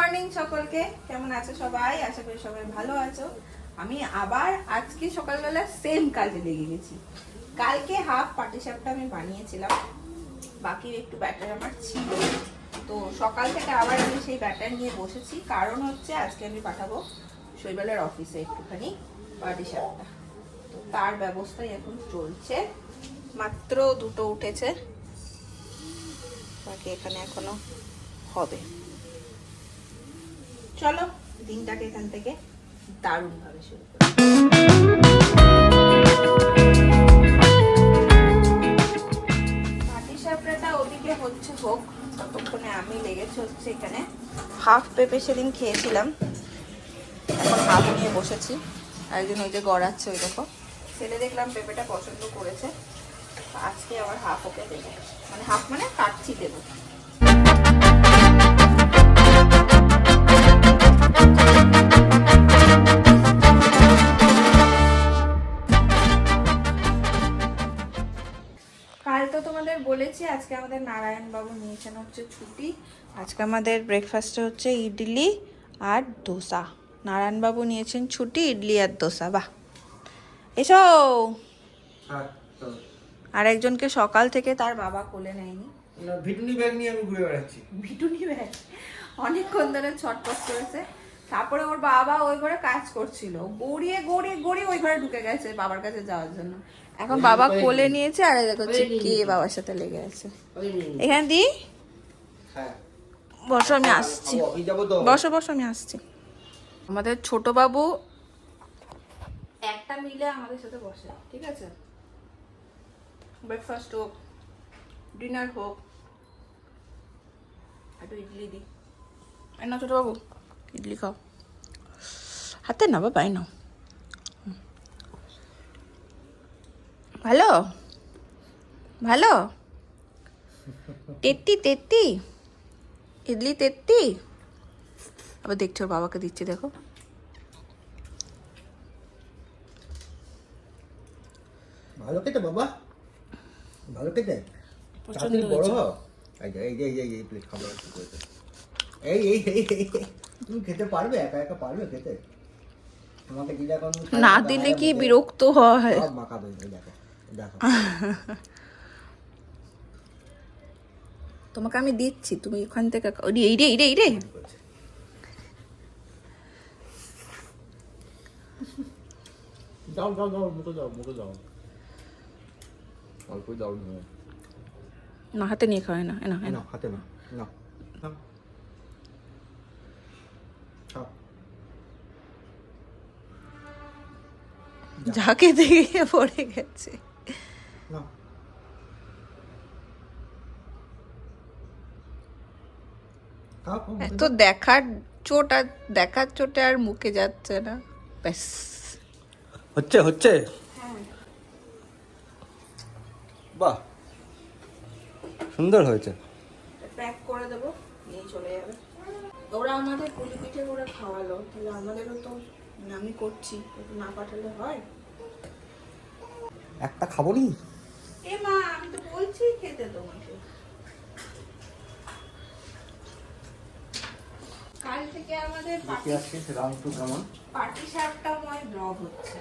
Morning সকলকে, কেমন আছো সবাই? আশা করি সবাই ভালো আছো। আমি আবার আজকে সকালবেলা সেম কাজে লেগে গেছি। কালকে হাফ পাটিসাপটা আমি বানিয়েছিলাম, বাকি একটু ব্যাটার আমার ছিল, তো সকাল থেকে আবার আমি সেই ব্যাটার নিয়ে বসেছি। কারণ হচ্ছে আজকে আমি পাঠাবো শৈবালের অফিসে একটুখানি পাটিসাপটা, তো তার ব্যবস্থাই এখন চলছে। মাত্র দুটো উঠেছে, বাকি এখানে এখনো হবে। চলো দিনটাকে এখান থেকে দারুণ ভাবে শুরু করি। পাটিসাপটাটা ওদিকে হচ্ছে হোক, ততক্ষণে আমি লেগেছে হচ্ছে এখানে হাফ পেঁপে সেদিন খেয়েছিলাম, এখন হাফ নিয়ে বসেছি। একদিন ওই যে গড়াচ্ছে, ওই দেখো ছেলে দেখলাম পেঁপেটা পছন্দ করেছে, আজকে আবার হাফ ওকে দেবো, মানে হাফ মানে কাটছি দেবো। কাল তো তোমাদের বলেছি আজকে আমাদের নারায়ণ বাবু নিয়েছেন হচ্ছে ছুটি। আজকে আমাদের ব্রেকফাস্টে হচ্ছে ইডলি আর দোসা। নারায়ণ বাবু নিয়েছেন ছুটি, ইডলি আর দোসা। বাহ, এসো। আর একজনকে সকাল থেকে তার বাবা কোলে নেয়নি, ভিটুনি ব্যাগ নিয়ে আমি ঘুরে বেড়াচ্ছি। ভিটুনি ব্যাগ অনেকক্ষণ ধরে ছটপট করেছে। তারপরে ওর বাবা ওই ঘরে কাজ করছিল, গড়িয়ে গড়িয়ে গড়িয়ে ওই ঘরে ঢুকে গেছে বাবার কাছে যাওয়ার জন্য। এখন বাবা কোলে নিয়েছে আর দেখো চিপকে বাবার সাথে লেগে আছে। এখানে দি বসো, আমি আসছি। বসো বসো, আমি আসছি। আমাদের ছোট বাবু একটা মিলে আমাদের সাথে বসে, ঠিক আছে? ব্রেকফাস্ট হোক, ডিনার হোক, একটু ইডলি দি। না ছোট বাবু, ইডলি খাও, হাতে না বাবা, নাও। ভালো ভালো, তেত্তি তেত্তি, ইডলি তেত্তি। আবার দেখছো ওর বাবাকে দিচ্ছে, দেখো। ভালো খেতে বাবা, ভালো খেতে। পছন্দ বড় হয়েছে। হও। এই প্লেট খাবার একটু করে দে। এই তুমি খেতে পারবে? একা একা পারবে খেতে? তোমাকে দিলে এখন না দিলে কি বিরক্ত হয়? সব মাখাবে। দেখো দেখো, তোমাকে আমি দিচ্ছি, তুমি এখান থেকে এই রে এই রে এই রে। যাও যাও যাও, মুখে যাও, মুখে যাও, অল্পই দাও। না হাতে নিয়ে খাওয়াই না, না না হাতে না, না না, খাও। যাকে দেখে পড়ে গেছে। না খাও, খাও, মুখে এত দাও। দেখার চোট আর দেখার চোটে আর মুখে যাচ্ছে না, ব্যাস। হচ্ছে হচ্ছে, বাহ সুন্দর হয়েছে। প্যাক করে দেবো, নিয়ে চলে যাবে। ওরা আমাদের পুলি পিঠে করে খাওয়ালো, তাহলে আমাদেরও তো, আমি করছি, একটু না পাঠালে হয়? একটা খাবো নি। এ মা, আমি তো বলছি খেতে তোমাকে। কাল থেকে আমাদের পাটিসাপটাময় ব্লগ হচ্ছে।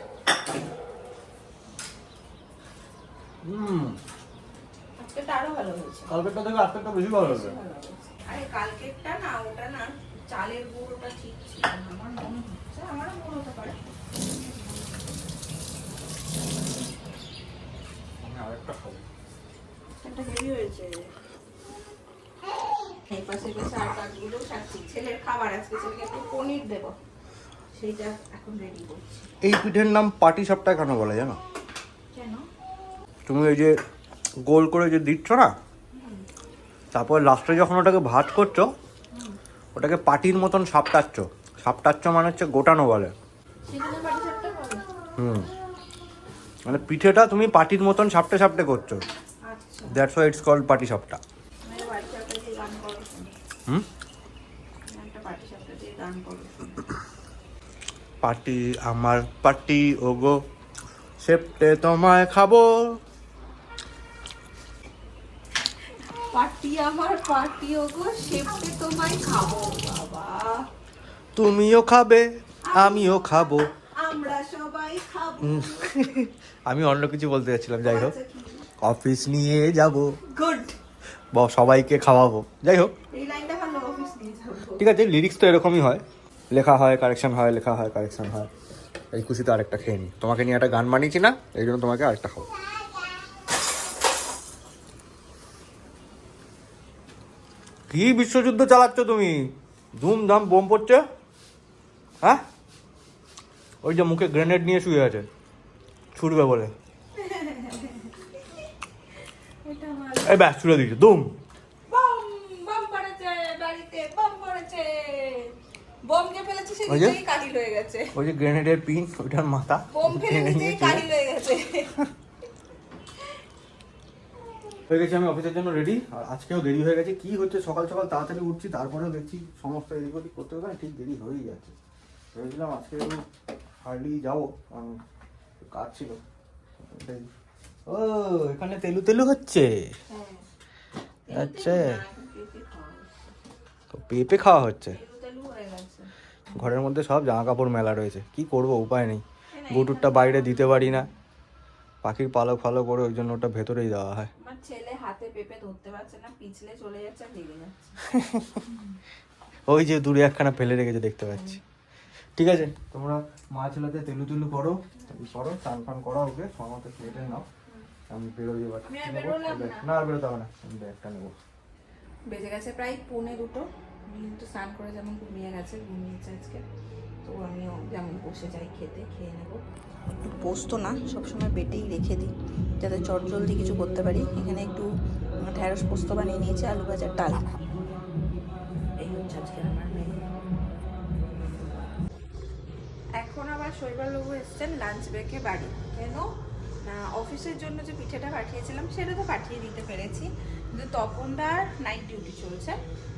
আজকেটা আরো ভালো হয়েছে, কালকেরটা থেকে আজকেরটা বেশি ভালো হবে। ভালো হয়েছে। আরে কালকেরটা না, ওটা না চালের গুঁড়োটা ঠিক ছিল না, আমার মনে হচ্ছে, আমারও মনে হতে পারে। আমি আরেকটা খাবো। একটা হেভি হয়েছে। এই পাশে পাশে আর কাজগুলো সারছি। ছেলের খাবার, আজকে ছেলেকে একটু পনির দেবো, সেইটা এখন রেডি করছি। এই পিঠের নাম পাটিসাপটা কেন বলে জানো? কেন? তুমি ওই যে গোল করে যে দিচ্ছ না, তারপর লাস্টে যখন ওটাকে ভাঁজ করছো, ওটাকে পাটির মতন সাপটাচ্ছ মানে হচ্ছে গোটানো বলে। সেখানে পাটিসাপটা বলে? মানে পিঠেটা তুমি পাটির মতন সাপটে সাপটে করছো, আচ্ছা, দ্যাটস হোয়াই ইটস কল্ড পাটিসাপটা। আমি পাটিসাপটা দিয়ে গান করো। একটা পাটিসাপটা দিয়ে গান করো। পাটি আমার পাটি ওগো, সেপটে তোমায় খাবো। পাটি আমার পাটি ওগো, সেপটে তোমায় খাবো। বাবা তুমিও খাবে আমিও খাবো। আমরা সবাই খাবো। আমি অন্য কিছু বলতে যাচ্ছিলাম, যাই হোক। আচ্ছা, কি? অফিস নিয়ে যাব, গুড। সবাইকে খাওয়াবো, যাই হোক। এই লাইনটা ভালো, অফিস নিয়ে যাবো। ঠিক আছে, লিরিক্স তো এরকমই হয়, লেখা হয় কারেকশন হয়, লেখা হয় কারেকশন হয়। এই খুশিতে আরেকটা খেয়ে নিই, তোমাকে নিয়ে একটা গান বানিয়েছি না, এই জন্য তোমাকে আরেকটা খাবো। কি বিশ্বযুদ্ধ চালাচ্ছ তুমি? ধুমধাম বোম পড়ছে, হ্যাঁ? ওই যে মুখে গ্রেনেড নিয়ে শুয়ে আছে, ছুটবে বলে। এটা আমার এই ব্যাস ছুড়ে দিয়েছে, দুম। বম বম পড়েছে, বাড়িতে বম পড়েছে। বম যে ফেলেছে সে ওই যে? নিজেই কাহিল হয়ে গেছে। ওই যে গ্রেনেডের পিন, ওইটার মাথা বম ফেলে নিজেই কাহিল হয়ে গেছে। হয়ে গেছে, আমি অফিসের জন্য রেডি। আর আজকেও দেরি হয়ে গেছে। কি হচ্ছে, সকাল সকাল তাড়াতাড়ি উঠছি, তারপরেও দেখছি সমস্ত এদিক ওদিক করতে হবে, ঠিক দেরি হয়েই যাচ্ছে। ভেবেছিলাম আজকে হার্ডলি যাবো, কারণ কাজ ছিল। ও এখানে তেলু তেলু হচ্ছে, আচ্ছা। তো পেঁপে খাওয়া হচ্ছে, ঘরের মধ্যে সব জামা কাপড় মেলা রয়েছে, কি করব, উপায় নেই। গুটুরটা বাইরে দিতে পারি না, পাখির পালক ফালক করে, ওই জন্য ওটা ভেতরেই দেওয়া হয়। আমার ছেলে হাতে পেঁপে ধরতে পারছে না, পিছলে চলে যাচ্ছে, ভেঙে যাচ্ছে। ওই যে দূরে একখানা ফেলে রেখেছে, দেখতে পাচ্ছি। ঠিক আছে, তোমরা মা ছেলেতে তেলু তেলু করো, চান ফান করো, ওকে সময় প্লেটে নাও। আমি বেরোই এবার। না আর বেরোতে হবে না, আমি ব্যাগটা নেবো। বেজে গেছে প্রায় 1:45। কিন্তু স্নান করে যেমন ঘুমিয়ে গেছে, ঘুমিয়েছে আজকে। তো আমিও যেমন বসে যাই খেতে, খেয়ে নেবো। একটু পোস্ত না সবসময় বেটেই রেখে দিই, যাতে চটজলদি কিছু করতে পারি। এখানে একটু ঢ্যাঁড়স পোস্ত বানিয়ে নিয়েছি, আলু ভাজার ডাল। এই হচ্ছে আজকে আমার মেনু। এখন আবার শৈবালবাবু এসছেন লাঞ্চ ব্রেকে বাড়ি। কেন না, অফিসের জন্য যে পিঠেটা পাঠিয়েছিলাম সেটা তো পাঠিয়ে দিতে পেরেছি, কিন্তু তপনদার নাইট ডিউটি চলছে।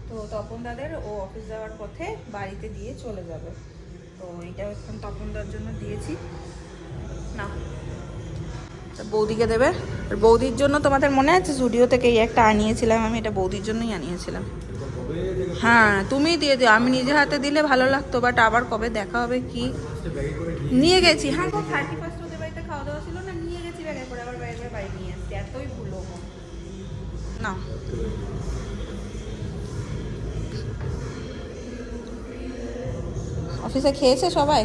তো তপনদাদের ও অফিস যাওয়ার পথে বাড়িতে দিয়ে চলে যাবে। তো এইটা এখন তপনদার জন্য দিয়েছি না, বৌদিকে দেবে। আর বৌদির জন্য তোমাদের মনে আছে জুডিও থেকে এই একটা আনিয়েছিলাম আমি, এটা বৌদির জন্যই আনিয়েছিলাম। হ্যাঁ তুমিই দিয়ে দিও, আমি নিজে হাতে দিলে ভালো লাগতো, বাট আবার কবে দেখা হবে কি। নিয়ে গেছি, হ্যাঁ 31 ওদের বাড়িতে খাওয়া দাওয়া ছিল না, নিয়ে গেছি ব্যাগে করে, আবার ব্যাগে করে বাড়ি নিয়ে এসছি, এতই ভুলো না। অফিসে খেয়েছে সবাই?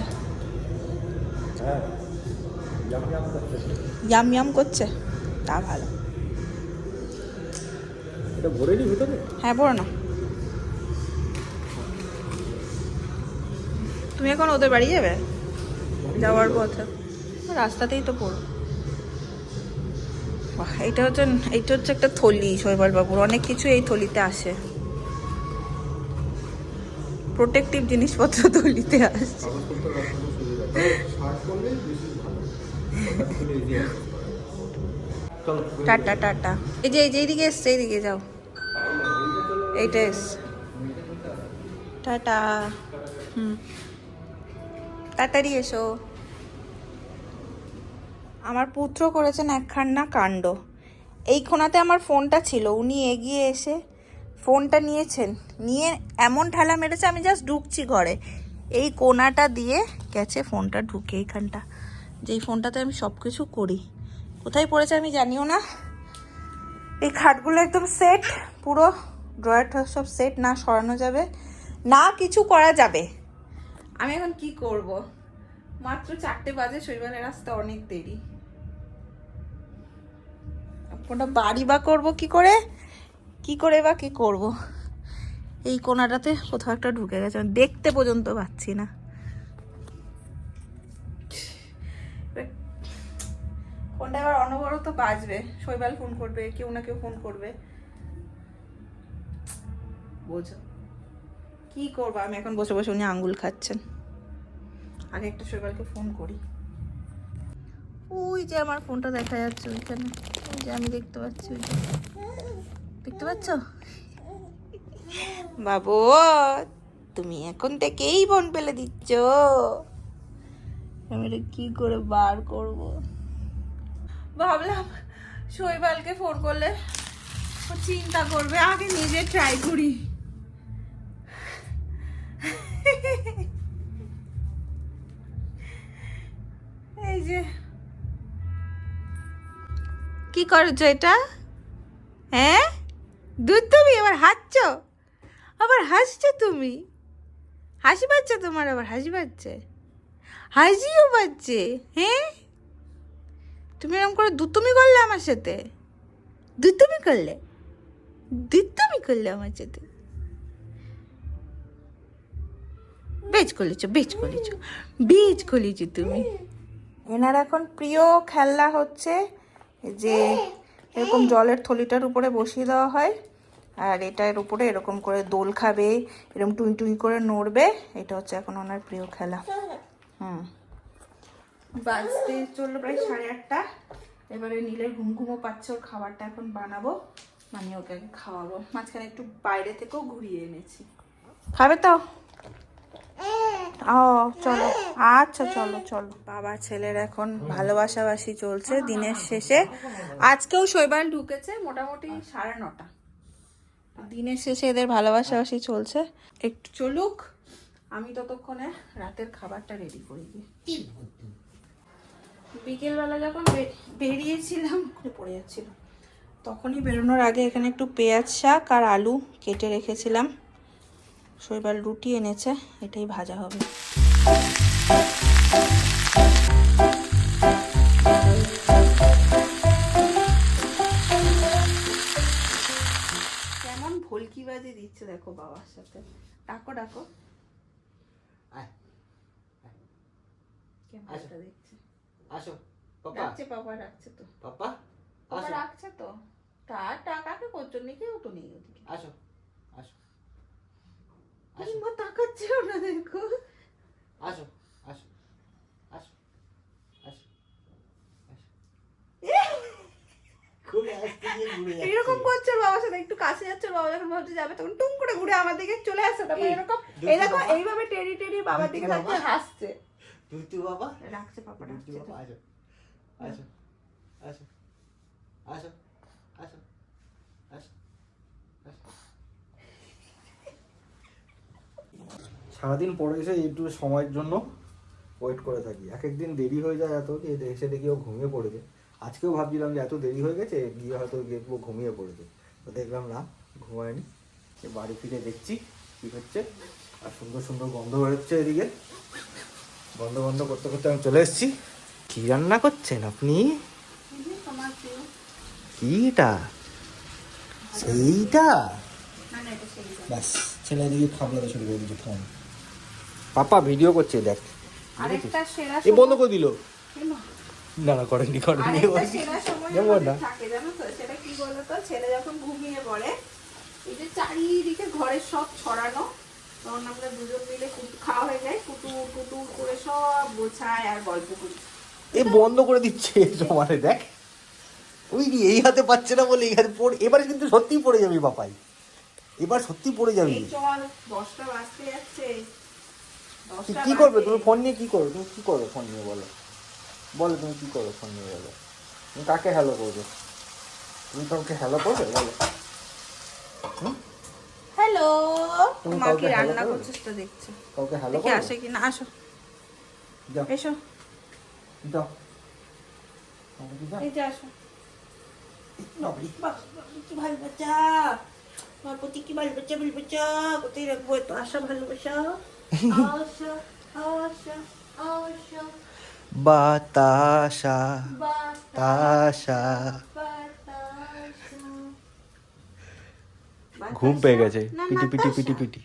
ইয়াম ইয়াম করছে, তা ভালো। এটা ভরে নি ভিতরে? হ্যাঁ বলো না। তুমি এখন ওদের বাড়ি যাবে? যাওয়ার পথে রাস্তাতেই তো পড়ো। এইটা হচ্ছে একটা থলি, শৈবাল বাবুর অনেক কিছু এই থলিতে আসে, প্রোটেক্টিভ জিনিসপত্র থলিতে আসছে। Tata tata. এই যে এইদিকে এসছে, এইদিকে যাও, এইটা এসছে। টাটা। তাড়াতাড়ি এসো। আমার পুত্র করেছেন একখানা কাণ্ড। এই কোণাতে আমার ফোনটা ছিল, উনি এগিয়ে এসে ফোনটা নিয়েছেন, নিয়ে এমন ঠেলা মেরেছে, আমি জাস্ট ঢুকছি ঘরে, এই কোণাটা দিয়ে গেছে ফোনটা ঢুকে, এইখানটা যেই ফোনটাতে আমি সব কিছু করি। কোথায় পড়েছে আমি জানিও না। এই খাটগুলো একদম সেট, পুরো ড্রয়ার সব সেট, না সরানো যাবে না কিছু করা যাবে। আমি এখন কি করব? মাত্র 4টে বাজে, শৈবালের রাস্তা অনেক দেরি। কোনটা বাড়ি বা করবো কি করে বা কি করব? এই কোণাটাতে কোথাও একটা ঢুকে গেছে, আমি দেখতে পর্যন্ত পাচ্ছি না। কোনটা এবার অনবরত বাজবে, শৈবাল ফোন করবে, কেউ না কেউ ফোন করবে, বোঝো কি করবো। আমি এখন বসে বসে, উনি আঙ্গুল খাচ্ছেন। আগে একটা শৈবালকে ফোন করি। ওই যে আমার ফোনটা দেখা যাচ্ছে ওইখানে, ওই যে আমি দেখতে পাচ্ছি, ওই দেখতে পাচ্ছ বাবু? তুমি এখন থেকেই ফোন ফেলে দিচ্ছ, আমি এটা কি করে বার করব? ভাবলাম শৈবালকে ফোন করলে ও চিন্তা করবে, আগে নিজে ট্রাই করি। যে কি করছো এটা? হ্যাঁ, দুধ তুমি আবার হাসছো, আবার হাসছো তুমি, হাসি পাচ্ছে তোমার, আবার হাসি পাচ্ছে, হাসিও পাচ্ছে। হ্যাঁ, তুমি এরকম করে দুতুমি করলে আমার সাথে, দুতুমি করলে, দুতুমি করলে আমার সাথে, বেচ করেছো, বেচ করেছো, বেচ করেছো তুমি। এনার এখন প্রিয় খেলনা হচ্ছে যে এরকম জলের থলিটার উপরে বসিয়ে দেওয়া হয়, আর এটার উপরে এরকম করে দোল খাবে, এরকম টুই টুই করে নড়বে। এটা হচ্ছে এখন ওনার প্রিয় খেলা। হুম, বাজতে চললো প্রায় 8:30। এবারে নীলের ঘুম ঘুমও পাচ্ছে, ওর খাবারটা এখন বানাবো, মানে ওকে আগে খাওয়াবো। মাঝখানে একটু বাইরে থেকেও ঘুরিয়ে এনেছি। খাবে তো? ও চলো, আচ্ছা চলো চলো। বাবা ছেলের এখন ভালোবাসাবাসি চলছে দিনের শেষে। আজকেও শৈবাল ঢুকেছে মোটামুটি 9:30। দিনের শেষে এদের ভালোবাসাবাসি চলছে। একটু চলুক, আমি ততক্ষণে রাতের খাবারটা রেডি করে দিই। বিকেলবেলা যখন বেরিয়েছিলাম, পড়ে যাচ্ছিল, তখনই বেরোনোর আগে এখানে একটু পেঁয়াজ শাক আর আলু কেটে রেখেছিলাম। শৈবাল রুটি এনেছে, এটাই ভাজা হবে। কেমন ভলকিবাজি দিচ্ছে দেখো বাবার সাথে। ডাকো ডাকো, ক্যামেরাটা দেখছে। আসো পাপা, ডাকছে, পাপা ডাকছে তো, পাপা পাপা ডাকছে তো। তার টাকাকে করছো নাকি? ও তো নেই ওদিকে। আসো আসো কিংবা তাকাচ্ছেও না দেখো। আসো আসো আসো আসো এরকম করছে বাবার সাথে, একটু কাছে যাচ্ছে, বাবা যখন ভাবছে যাবে তখন টুম করে ঘুরে আমার দিকে চলে আসছে। তারপর এরকম এই দেখো এইভাবে টেরি টেরি বাবার দিকে তাকিয়ে হাসছে। দুতু বাবা রাখছে, পাপা দুতু ডাকছে। বাবা, আসো আসো আসো আসো আসো আসো। সারাদিন পরে এসে একটু সময়ের জন্য ওয়েট করে থাকি। এক একদিন দেরি হয়ে যায় এত, এসে দেখি ও ঘুমিয়ে পড়েছে। আজকেও ভাবছিলাম যে এত দেরি হয়ে গেছে, গিয়ে হয়তো দেখবো ঘুমিয়ে পড়েছে, তো দেখলাম না, ঘুমায়নি। বাড়ি ফিরে দেখছি কী হচ্ছে, আর সুন্দর সুন্দর গন্ধ বেরোচ্ছে এদিকে। গন্ধ গন্ধ করতে করতে আমি চলে এসেছি। কী রান্না করছেন আপনি? কিটা? সেইটা? ব্যাস, ছেলে এদিকে খাবলাতে শুরু করে দিচ্ছে ফোন। পাপা ভিডিও করছে, দেখ। আরেকটা সেরা এ বন্ধ করে দিল। না না, করেনি করেনি। আরেকটা সেরা সময় আমাদের থাকে জানো তো, সেটা কি বলতো? ছেলে যখন ঘুমিয়ে পড়ে, এই যে চারিদিকে ঘরের সব ছড়ানো, তখন আমরা দুজন মিলে খাওয়া হয়ে যায়, কুটুর কুটুর করে সব গোছায় আর গল্প করি। এ বন্ধ করে দিচ্ছে তোমারে, দেখ। ওই এই হাতে পাচ্ছে না বলে এই হাতে পড়ে, এবারে কিন্তু সত্যিই পড়ে যাবি বাপাই, এবার সত্যি পড়ে যাবি। চল, 10টা বাজতে যাচ্ছে। কি করবে তুমি ফোন নিয়ে? কি করবে তুমি? কি করো ফোন নিয়ে বলো, বলো তুমি কি করো ফোন নিয়ে বলো। তুমি কাকে হ্যালো করবে? তুমি কাউকে হ্যালো করবে বলো? হ্যালো, তুমি মা কি কাউকে hello রান্না করবে? করছিস তো দেখছে। কাউকে হ্যালো দেখি করবে? আসে কিনা। আসো, যাও এসো, যাও এই যে আসো। বাহ, কি ভালোবাসা, আমার প্রতি কি ভালোবাসা, ভালোবাসা কোথায় রাখবো এত আশা, ভালোবাসা, আশা আশা আশা, বাতাসা তাসা। ঘুম পেয়ে গেছে, পিটি পিটি পিটি পিটি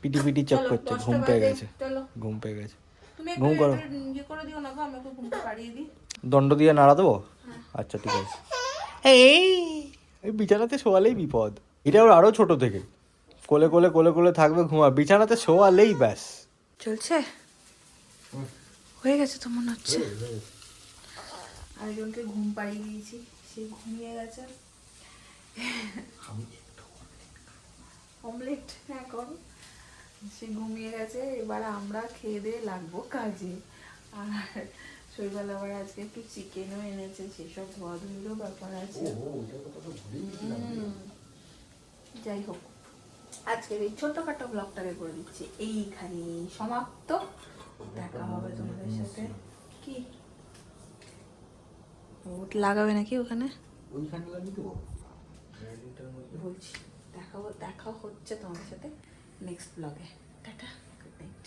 পিটি পিটি চপ করছে, ঘুম পেয়ে গেছে, ঘুম পেয়ে গেছে। তুমি ঘুম করো, ইয়ে করে দিও না গো, আমি একটু ঘুমটা পাড়িয়ে দিই। দণ্ড দিয়ে নাড়া দেবো? আচ্ছা ঠিক আছে। এই বিছানাতে শোয়ালেই বিপদ। এটা ওর আরো ছোট থেকে, কোলে কোলে কোলে কোলে থাকবে, ঘুমা, বিছানাতে শোয়ালেই ব্যাস। চলছে, হয়ে গেছে তো মনে হচ্ছে। আরেকজনকে ঘুম পাড়িয়ে দিয়েছি, সে ঘুমিয়ে গেছে। অমলেট এখন, সে ঘুমিয়ে গেছে। এবার আমরা খেয়ে দিয়ে লাগবো কাজে। আর শৈবাল আবার আজকে একটু চিকেনও এনেছে, সেসব ধোয়া ধুয়েরও ব্যাপার আছে। যাই হোক, আজকের এই ছোটখাটো ব্লগটাকে করে দিচ্ছি এইখানে সমাপ্ত। দেখা হবে তোমাদের সাথে। কি লাগাবে নাকি ওখানে? ওইখানে লাগিয়ে দেবো রেডিটার মধ্যে। বলছি দেখা হচ্ছে তোমাদের সাথে নেক্সট ব্লগে। Tata, good night.